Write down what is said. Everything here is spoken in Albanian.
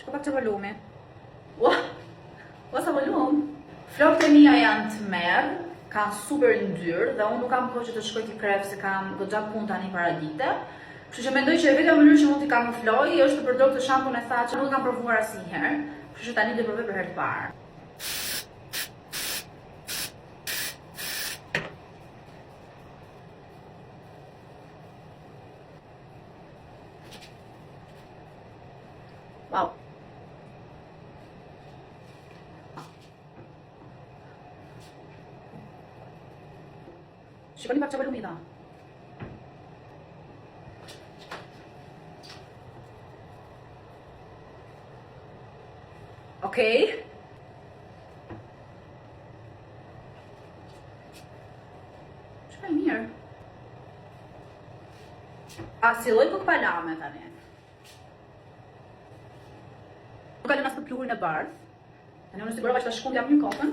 Shko pak që volumi. Ua sa volum. Flokët e mia janë të merë, kanë super ndyrë dhe unë nuk kam kohë që të shkoj t'i krep se kam goxha punë tani para dite. Kështu që mendoj që vetëm mënyrë që mund t'i kamufloj është të përdor këtë shampun e thatë që nuk kam provuar asnjëherë. Kështu që tani do provoj për herë të parë. Wow. Shikoni pak që volumi dha. Okej. Shkoj mirë. Silloj kokë palame tani. Nuk kalon as në pluhurin e bardhë. Tani unë sigurova që ta shkundja mirë kokën.